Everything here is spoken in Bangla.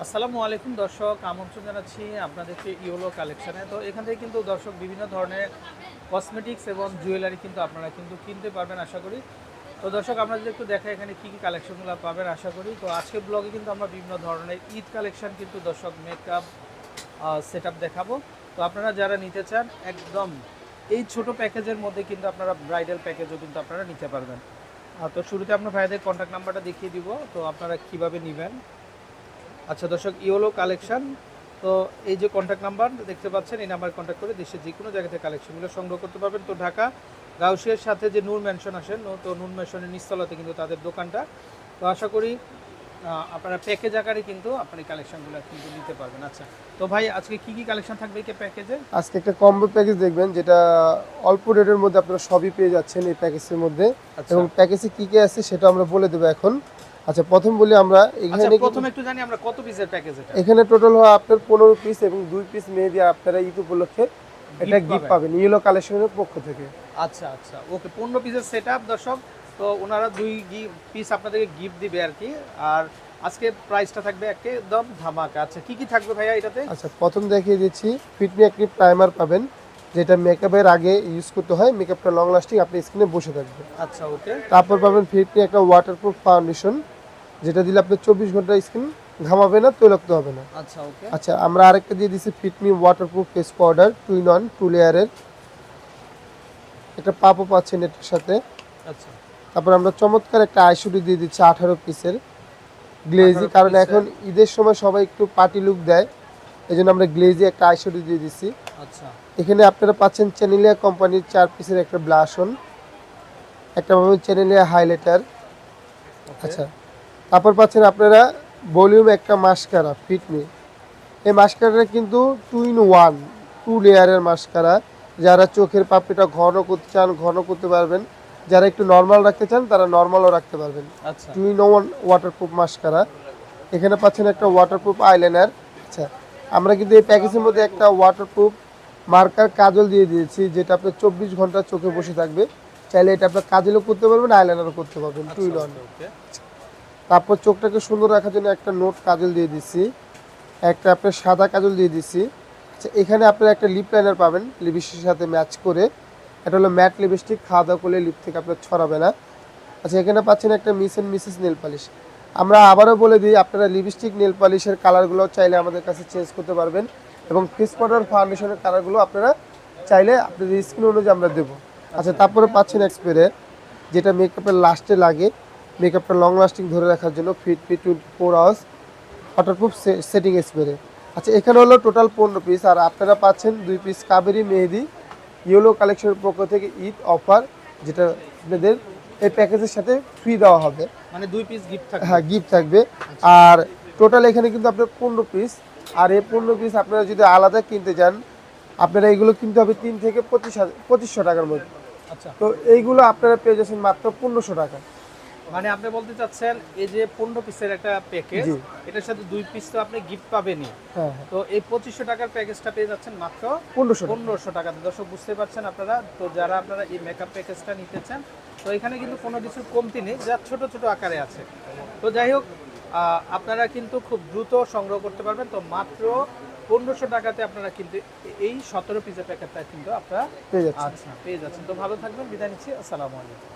আসসালামু আলাইকুম দর্শক, আমন্ত্রণ জানাচ্ছি আপনাদেরকে ইওলো কালেকশনে। তো এখান থেকে কিন্তু দর্শক বিভিন্ন ধরনের কসমেটিক্স এবং জুয়েলারি কিন্তু আপনারা কিন্তু কিনতে পারবেন আশা করি। তো দর্শক, আমরা যদি একটু দেখাই এখানে কী কী কালেকশনগুলো পাবেন আশা করি। তো আজকের ব্লগে কিন্তু আমরা বিভিন্ন ধরনের ঈদ কালেকশন কিন্তু দর্শক মেকআপ সেটআপ দেখাবো। তো আপনারা যারা নিতে চান একদম এই ছোট প্যাকেজের মধ্যে কিন্তু আপনারা ব্রাইডাল প্যাকেজও কিন্তু আপনারা নিতে পারবেন। তো শুরুতে আপনার ভাইদের কন্ট্যাক্ট নাম্বারটা দেখিয়ে দিব, তো আপনারা কিভাবে নেবেন। আচ্ছা দর্শক, ইওলো কালেকশন। তো এই যে কন্ট্যাক্ট নাম্বার দেখতে পাচ্ছেন, এই নাম্বার কন্ট্যাক্ট করে দেশের যে কোনো জায়গা থেকে কালেকশনগুলো সংগ্রহ করতে পারবেন। তো ঢাকা গাউসিয়ার সাথে যে নূর ম্যানশন আসেন, তো নূর ম্যানশনের নিচতলাতে কিন্তু তাদের দোকানটা। তো আশা করি আপনারা প্যাকেজ আকারে কিন্তু আপনার এই কালেকশনগুলো কিন্তু নিতে পারবেন। আচ্ছা, তো ভাই আজকে কি কি কালেকশন থাকবে এই প্যাকেজে? আজকে একটা কম্বো প্যাকেজ দেখবেন, যেটা অল্প রেটের মধ্যে আপনারা সবই পেয়ে যাচ্ছেন এই প্যাকেজের মধ্যে। আচ্ছা, এবং প্যাকেজে কি কি আছে সেটা আমরা বলে দেবো এখন। আচ্ছা, প্রথম বলি আমরা আচ্ছা এখানে প্রথমে একটু জানি আমরা কত পিসের প্যাকেজ এটা? এখানে টোটাল হয় আপনার 15 পিস এবং 2 পিস মেহেদি আপনারা ঈদ উপলক্ষে এটা গিফট গিফট পাবেন ইয়েলো কালেকশনের পক্ষ থেকে। আচ্ছা আচ্ছা, ওকে, 15 পিসের সেটআপ দর্শক। তো ওনারা 2 পিস আপনাদেরকে গিফট দিবে আর কি। আর আজকে প্রাইসটা থাকবে একদম ধামাকা। আচ্ছা, কি কি থাকবে ভাইয়া এটাতে? আচ্ছা, প্রথম দেখিয়ে দিচ্ছি ফিটমি অ্যাক্টিভ প্রাইমার পাবেন, যেটা মেকআপের আগে ইউজ করতে হয়, মেকআপটা লং লাস্টিং আপনার স্কিনে বসে থাকবে। আচ্ছা, ওকে। তারপর পাবেন ফিটমি একটা ওয়াটারপ্রুফ ফাউন্ডেশন, যেটা দিলে আপনি 24 ঘন্টা স্কিন ঘামাবে না, তৈলাক্ত হবে না। আচ্ছা, ওকে। আচ্ছা, আমরা আরেকটা দিয়ে দিচ্ছি Fit Me waterproof face powder 2 in 1 2 লেয়ারের, একটা পাপও পাচ্ছেন এটার সাথে। আচ্ছা, তারপর আমরা চমৎকার একটা আইশ্যাডো দিয়ে দিচ্ছি 18 পিসের গ্লেজি, 18 কারণ পিসের। এখন ঈদের সময় সবাই একটু পার্টি লুক দেয়, এই জন্য আমরা গ্লেজি একটা আইশ্যাডো দিয়ে দিচ্ছি। আচ্ছা, এখানে আপনারা পাচ্ছেন চ্যানেলিয়া কোম্পানির 4 পিসের একটা ব্লাশ অন, একটা পাবেন চ্যানেলিয়া হাইলাইটার। ওকে। আচ্ছা, তারপর পাচ্ছেন আপনারা ভলিউম একটা মাস্কারা ফিটমি। এই মাস্কারাটা কিন্তু 2 in 1 2 লেয়ারের মাস্কারা। যারা চোখের পাপড়িটা ঘন করতে চান ঘন করতে পারবেন, যারা একটু নর্মাল রাখতে চান তারা নর্মালও রাখতে পারবেন। আচ্ছা, 2 in 1 ওয়াটারপ্রুফ মাস্কারা। এখানে পাচ্ছেন একটা ওয়াটারপ্রুফ আইলাইনার। আচ্ছা, আমরা কিন্তু এই প্যাকেজের মধ্যে একটা ওয়াটারপ্রুফ মার্কার কাজল দিয়ে দিয়েছি, যেটা আপনার 24 ঘন্টা চোখে বসে থাকবে। চাইলে এটা আপনার কাজলও করতে পারবেন, আইলাইনারও করতে পারবেন, 2 in 1। ওকে। তারপর চোখটাকে সুন্দর রাখার জন্য একটা নোট কাজল দিয়ে দিচ্ছি, একটা আপনার সাদা কাজল দিয়ে দিচ্ছি। আচ্ছা, এখানে আপনারা একটা লিপ লাইনার পাবেন লিপস্টিকের সাথে ম্যাচ করে। এটা হলো ম্যাট লিপস্টিক, খাওয়া দাওয়া করলে লিপ থেকে আপনার ছড়াবে না। আচ্ছা, এখানে পাচ্ছেন একটা miss and Mrs nail polish. আমরা আবারও বলে দিই, আপনারা লিপস্টিক নেল পালিশের কালারগুলো চাইলে আমাদের কাছে চেঞ্জ করতে পারবেন, এবং ফেস পাউডার ফাউন্ডেশনের কালারগুলো আপনারা চাইলে আপনাদের স্কিন অনুযায়ী আমরা দেবো। আচ্ছা, তারপরে পাচ্ছেন এক্সপেরে, যেটা মেকআপের লাস্টে লাগে, মেকআপটা লং লাস্টিং ধরে রাখার জন্য Fit Me 24 hours waterproof setting spray. আচ্ছা, এখানে হলো টোটাল 15 পিস, আর আপনারা পাচ্ছেন 2 পিস কাবেরি মেহেদি ইয়েলো কালেকশনের পক্ষ থেকে ঈদ অফার, যেটা আপনাদের এই প্যাকেজের সাথে ফ্রি দেওয়া হবে। মানে 2 পিস গিফট থাকবে। হ্যাঁ, গিফট থাকবে। আর টোটাল এখানে কিন্তু আপনার 15 পিস, আর এই 15 পিস আপনারা যদি আলাদা কিনতে চান, আপনারা এগুলো কিনতে হবে 3 থেকে 2500 টাকার মধ্যে। আচ্ছা, তো এইগুলো আপনারা পেয়ে যাচ্ছেন মাত্র 1500 টাকা। মানে আপনি বলতে চাচ্ছেন এই যে 15 পিসের একটা প্যাকেজ, জি। এটার সাথে 2 পিস তো আপনি গিফট পাবেনই। হ্যাঁ, হ্যাঁ, তো এই 2500 টাকার প্যাকেজটা পেয়ে যাচ্ছেন মাত্র 1500 টাকা। 1500 টাকা। দর্শক বুঝতে পারছেন আপনারা। তো যারা আপনারা এই মেকআপ প্যাকেজটা নিতে চান, তো এখানে কিন্তু কোনো কিছু কমতি নেই, যা ছোট ছোট আকারে আছে। তো যাই হোক, আপনারা কিন্তু খুব দ্রুত সংগ্রহ করতে পারবেন। তো মাত্র 1500 টাকাতে আপনারা কিন্তু এই 17 পিসের প্যাকেটটা কিন্তু আপনারা পেয়ে যাচ্ছেন। আচ্ছা পেয়ে যাচ্ছেন। তো ভালো থাকবেন, বিদায় নিচ্ছি, আসসালামু আলাইকুম।